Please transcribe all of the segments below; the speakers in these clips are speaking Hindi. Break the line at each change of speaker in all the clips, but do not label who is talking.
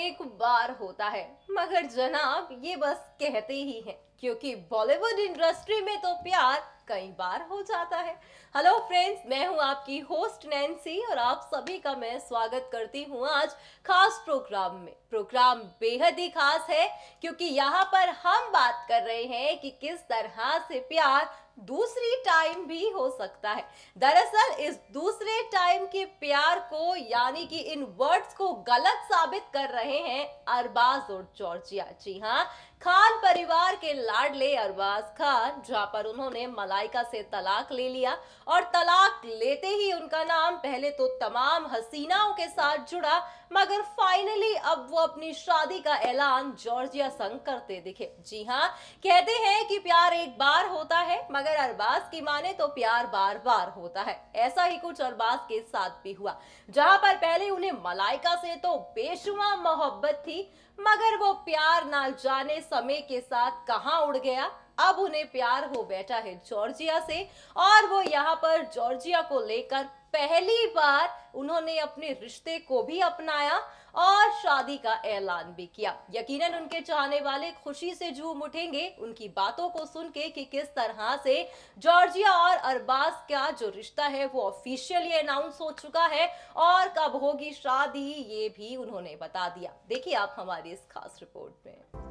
एक बार होता है, मगर जनाब ये बस कहते ही हैं, क्योंकि बॉलीवुड इंडस्ट्री में तो प्यार कई बार हो जाता है। हेलो फ्रेंड्स, मैं हूं आपकी होस्ट नैन्सी और आप सभी का मैं स्वागत करती हूं आज खास प्रोग्राम में। प्रोग्राम बेहद ही खास है क्योंकि यहाँ पर हम बात कर रहे हैं कि किस तरह से प्यार दूसरी टाइम भी हो सकता है। दरअसल इस दूसरे टाइम के प्यार को यानी कि इन वर्ड्स को गलत साबित कर रहे हैं अरबाज और जॉर्जिया। जी हाँ, खान परिवार के लाडले अरबाज खान, जहां पर उन्होंने मलाइका से तलाक ले लिया और तलाक लेते ही उनका नाम पहले तो तमाम हसीनाओं के साथ जुड़ा, मगर फाइनली अब वो अपनी शादी का ऐलान जॉर्जिया संग करते दिखे। जी हाँ, कहते हैं कि प्यार एक बार होता है, मगर अरबाज की माने तो प्यार बार बार होता है। ऐसा ही कुछ अरबाज के साथ भी हुआ, जहां पर पहले उन्हें मलाइका से तो बेशुमार मोहब्बत थी, मगर वो प्यार ना जाने समय के साथ कहां उड़ गया। अब उन्हें प्यार हो बैठा है जॉर्जिया से और वो यहाँ पर जॉर्जिया को लेकर पहली बार उन्होंने अपने रिश्ते को भी अपनाया और शादी का ऐलान भी किया। यकीनन उनके चाहने वाले खुशी से झूम उठेंगे उनकी बातों को सुन के कि किस तरह से जॉर्जिया और अरबाज का जो रिश्ता है वो ऑफिशियली अनाउंस हो चुका है और कब होगी शादी ये भी उन्होंने बता दिया। देखिए आप हमारी इस खास रिपोर्ट में।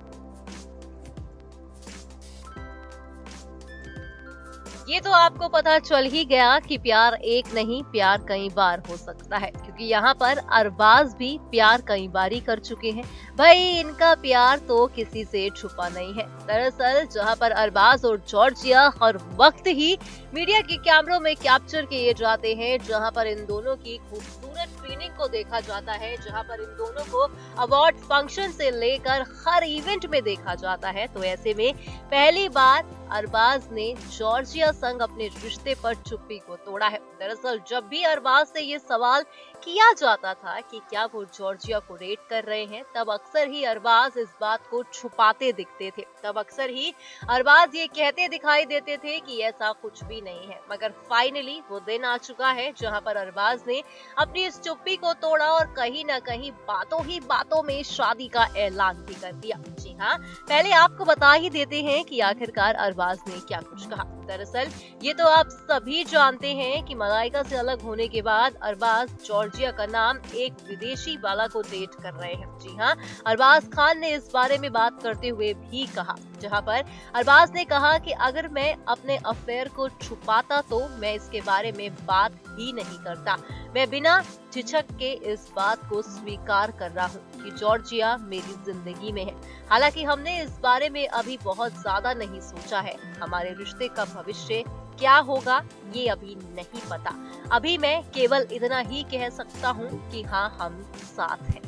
ये तो आपको पता चल ही गया कि प्यार एक नहीं, प्यार कई बार हो सकता है, क्योंकि यहाँ पर अरबाज भी प्यार कई बार ही कर चुके हैं। भाई इनका प्यार तो किसी से छुपा नहीं है। दरअसल जहाँ पर अरबाज और जॉर्जिया हर वक्त ही मीडिया के कैमरों में कैप्चर किए जाते हैं, जहाँ पर इन दोनों की खूबसूरत ट्रेनिंग को देखा जाता है, जहाँ पर इन दोनों को अवार्ड फंक्शन से लेकर हर इवेंट में देखा जाता है, तो ऐसे में पहली बार अरबाज ने जॉर्जिया संग अपने रिश्ते पर चुप्पी को तोड़ा है। दरअसल जब भी अरबाज से ये सवाल किया जाता था कि क्या वो जॉर्जिया को रेट कर रहे हैं, तब अक्सर ही अरबाज इस बात को छुपाते दिखते थे। तब अक्सर ही अरबाज ये कहते दिखाई देते थे कि ऐसा कुछ भी नहीं है। मगर फाइनली वो दिन आ चुका है जहां पर अरबाज ने अपनी इस चुप्पी को तोड़ा और कहीं ना कहीं बातों ही बातों में शादी का ऐलान भी कर दिया। जी हाँ, पहले आपको बता ही देते हैं कि आखिरकार अरबाज ने क्या कुछ कहा। दरअसल ये तो आप सभी जानते हैं कि मलाइका से अलग होने के बाद अरबाज जॉर्जिया का नाम एक विदेशी वाला को डेट कर रहे हैं। जी हाँ, अरबाज खान ने इस बारे में बात करते हुए भी कहा, जहां पर अरबाज ने कहा कि अगर मैं अपने अफेयर को छुपाता तो मैं इसके बारे में बात ही नहीं करता। मैं बिना झिझक के इस बात को स्वीकार कर रहा हूँ कि जॉर्जिया मेरी जिंदगी में है। हालांकि हमने इस बारे में अभी बहुत ज्यादा नहीं सोचा है। हमारे रिश्ते का भविष्य क्या होगा ये अभी नहीं पता। अभी मैं केवल इतना ही कह सकता हूँ कि हाँ, हम साथ हैं।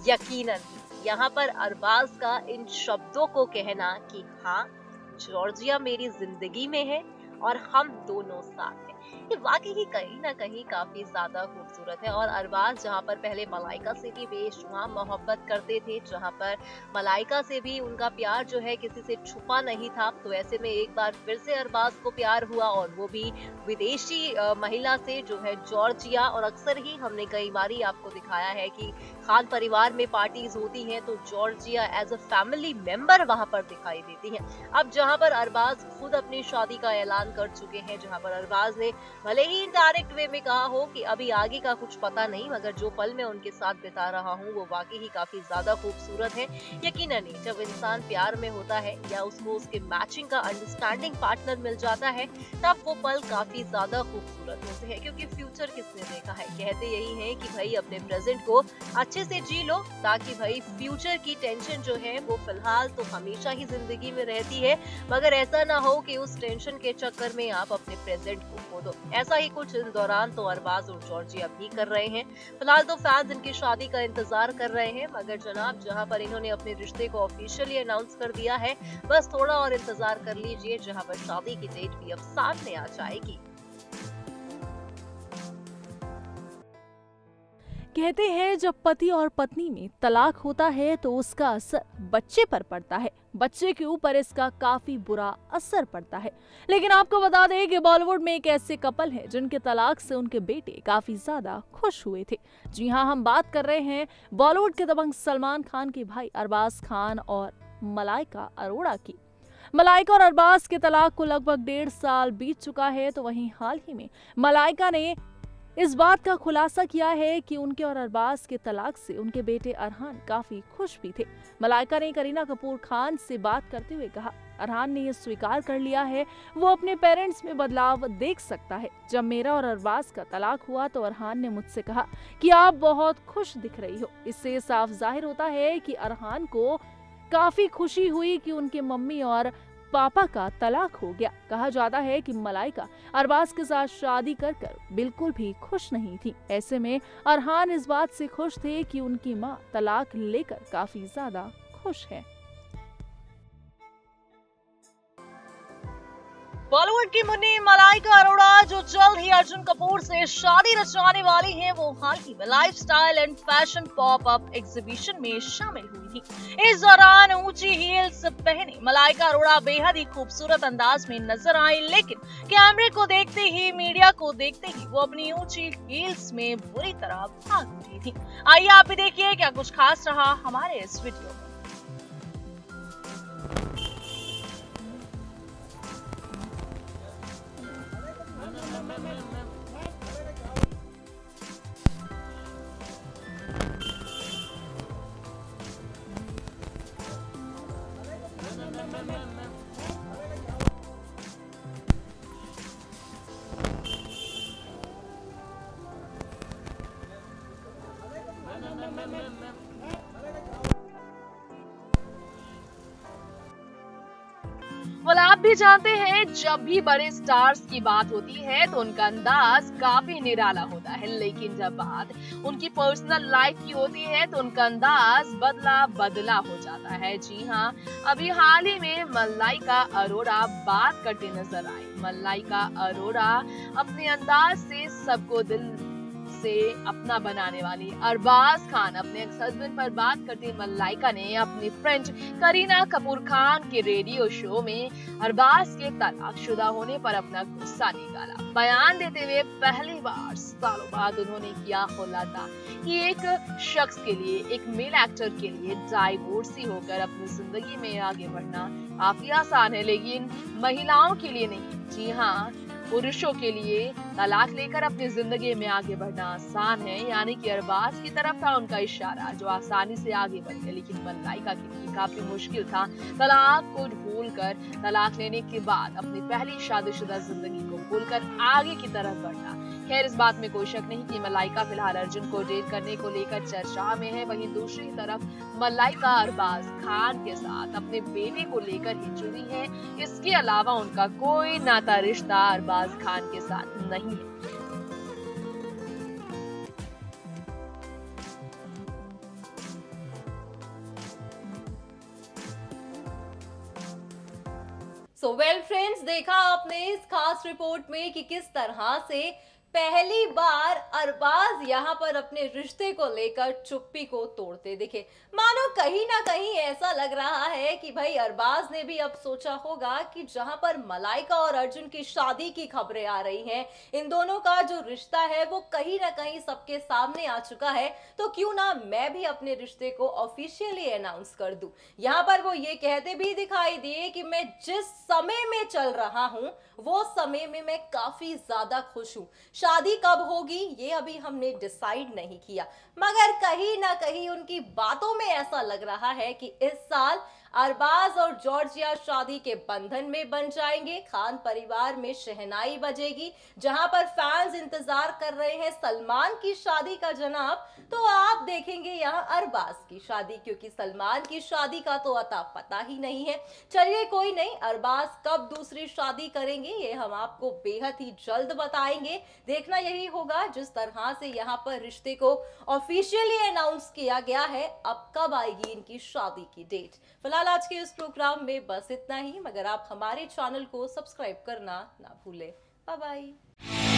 यकीनन यहाँ पर अरबाज का इन शब्दों को कहना कि हाँ, जॉर्जिया मेरी जिंदगी में है और हम दोनों साथ हैं, ये वाकई ही कहीं ना कहीं काफी ज्यादा खूबसूरत है। और अरबाज जहाँ पर पहले मलाइका से भी बेशुमार मोहब्बत करते थे, जहाँ पर मलाइका से भी उनका प्यार जो है किसी से छुपा नहीं था, तो ऐसे में एक बार फिर से अरबाज को प्यार हुआ और वो भी विदेशी महिला से, जो है जॉर्जिया। और अक्सर ही हमने कई बार आपको दिखाया है कि खान परिवार में पार्टीज होती हैं तो Georgia as a family member वहां पर दिखाई देती है। अब जहां पर अरबाज खुद अपनी शादी का ऐलान कर चुके हैं, जहां पर अरबाज ने भले ही इनडायरेक्ट वे में कहा हो कि अभी आगे का कुछ पता नहीं, मगर जो पल मैं उनके साथ बिता रहा हूँ वो वाकई ही काफी ज्यादा खूबसूरत है। यकीनन ही जब इंसान प्यार में होता है या उसको उसके मैचिंग का अंडरस्टैंडिंग पार्टनर मिल जाता है, तब वो पल काफी ज्यादा खूबसूरत होते हैं, क्योंकि फ्यूचर किसने देखा है। कहते यही है कि भाई अपने प्रेजेंट को अच्छे से जी लो, ताकि भाई फ्यूचर की टेंशन जो है वो फिलहाल तो हमेशा ही जिंदगी में रहती है, मगर ऐसा ना हो कि उस टेंशन के चक्कर में आप अपने प्रेजेंट को खो दो। ऐसा ही कुछ इन दौरान तो अरबाज और जॉर्जिया भी कर रहे हैं। फिलहाल तो फैंस इनकी शादी का इंतजार कर रहे हैं, मगर जनाब जहां पर इन्होंने अपने रिश्ते को ऑफिशियली अनाउंस कर दिया है, बस थोड़ा और इंतजार कर लीजिए, जहां पर शादी की डेट भी अब सामने आ जाएगी।
कहते हैं जब पति और पत्नी में तलाक होता है तो उसका असर बच्चे पर पड़ता है, बच्चे के ऊपर इसका काफी बुरा असर पड़ता है। लेकिन आपको बता दें कि बॉलीवुड में एक ऐसे कपल है जिनके तलाक से उनके बेटे काफी ज्यादा खुश हुए थे। जी हाँ, हम बात कर रहे हैं बॉलीवुड के दबंग सलमान खान के भाई अरबाज खान और मलाइका अरोड़ा की। मलाइका और अरबाज के तलाक को लगभग 1.5 साल बीत चुका है, तो वहीं हाल ही में मलाइका ने इस बात का खुलासा किया है कि उनके और अरबाज के तलाक से उनके बेटे अरहान काफी खुश भी थे। मलाइका ने करीना कपूर खान से बात करते हुए कहा, अरहान ने यह स्वीकार कर लिया है वो अपने पेरेंट्स में बदलाव देख सकता है। जब मेरा और अरबाज का तलाक हुआ तो अरहान ने मुझसे कहा कि आप बहुत खुश दिख रही हो। इससे साफ जाहिर होता है कि अरहान को काफी खुशी हुई कि उनके मम्मी और पापा का तलाक हो गया। कहा जाता है कि मलाइका अरबाज के साथ शादी कर बिल्कुल भी खुश नहीं थी। ऐसे में अरहान इस बात से खुश थे कि उनकी मां तलाक लेकर काफी ज्यादा खुश है।
बॉलीवुड की मुन्नी मलाइका अरोड़ा जो जल्द ही अर्जुन कपूर से शादी रचवाने वाली हैं, वो हाल ही में lifestyle and fashion pop up exhibition में शामिल हुई थी। इस दौरान ऊंची हील्स पहने मलाइका अरोड़ा बेहद ही खूबसूरत अंदाज में नजर आई, लेकिन कैमरे को देखते ही, मीडिया को देखते ही वो अपनी ऊंची हील्स में बुरी तरह भाग उठी थी। आइए आप भी देखिए क्या कुछ खास रहा हमारे इस वीडियो में। आप भी जानते हैं जब भी बड़े स्टार्स की बात होती है तो उनका अंदाज काफी निराला होता है, लेकिन जब बात उनकी पर्सनल लाइफ की होती है तो उनका अंदाज बदला हो जाता है। जी हाँ, अभी हाल ही में मलाइका अरोड़ा बात करते नजर आई। मलाइका अरोड़ा अपने अंदाज से सबको दिल से अपना बनाने वाली अरबाज खान अपने एक्स हस्बैंड पर बात करती मलाइका ने अपनी फ्रेंड करीना कपूर खान के रेडियो शो में अरबाज के तलाकशुदा होने पर अपना गुस्सा निकाला। बयान देते हुए पहली बार सालों बाद उन्होंने किया खुलासा कि एक शख्स के लिए, एक मेल एक्टर के लिए डाइवोर्सी होकर अपनी जिंदगी में आगे बढ़ना काफी आसान है, लेकिन महिलाओं के लिए नहीं। जी हाँ, पुरुषों के लिए तलाक लेकर अपनी जिंदगी में आगे बढ़ना आसान है, यानी कि अरबाज की तरफ था उनका इशारा जो आसानी से आगे बढ़ गए, लेकिन मलाइका के लिए काफी मुश्किल था तलाक को भूलकर, तलाक लेने के बाद अपनी पहली शादीशुदा जिंदगी को भूलकर आगे की तरफ बढ़ना। खैर, इस बात में कोई शक नहीं कि मलाइका फिलहाल अर्जुन को डेट करने को लेकर चर्चा में है। वहीं दूसरी तरफ मलाइका अरबाज खान के साथ अपने बेटे को लेकर ही जुड़ी है। इसके अलावा उनका कोई नाता रिश्ता अरबाज खान के साथ नहीं है।
सो वेल फ्रेंड्स, देखा आपने इस खास रिपोर्ट में कि किस तरह से पहली बार अरबाज यहाँ पर अपने रिश्ते को लेकर चुप्पी को तोड़ते दिखे। मानो कहीं ना कहीं ऐसा लग रहा है कि भाई अरबाज ने भी अब सोचा होगा कि जहां पर मलाइका और अर्जुन की शादी की खबरें आ रही हैं, इन दोनों का जो रिश्ता है वो कहीं ना कहीं सबके सामने आ चुका है, तो क्यों ना मैं भी अपने रिश्ते को ऑफिशियली अनाउंस कर दूं। यहाँ पर वो ये कहते भी दिखाई दिए कि मैं जिस समय में चल रहा हूँ वो समय में मैं काफी ज्यादा खुश हूँ। शादी कब होगी ये अभी हमने डिसाइड नहीं किया, मगर कहीं ना कहीं उनकी बातों में ऐसा लग रहा है कि इस साल अरबाज और जॉर्जिया शादी के बंधन में बन जाएंगे। खान परिवार में शहनाई बजेगी, जहां पर फैंस इंतजार कर रहे हैं सलमान की शादी का जनाब, तो आप देखेंगे यहां अरबाज की शादी, क्योंकि सलमान की शादी का तो अता पता ही नहीं है। चलिए कोई नहीं, अरबाज कब दूसरी शादी करेंगे ये हम आपको बेहद ही जल्द बताएंगे। देखना यही होगा जिस तरह से यहाँ पर रिश्ते को ऑफिशियली अनाउंस किया गया है, अब कब आएगी इनकी शादी की डेट। फिलहाल आज के इस प्रोग्राम में बस इतना ही, मगर आप हमारे चैनल को सब्सक्राइब करना ना भूलें। Bye bye.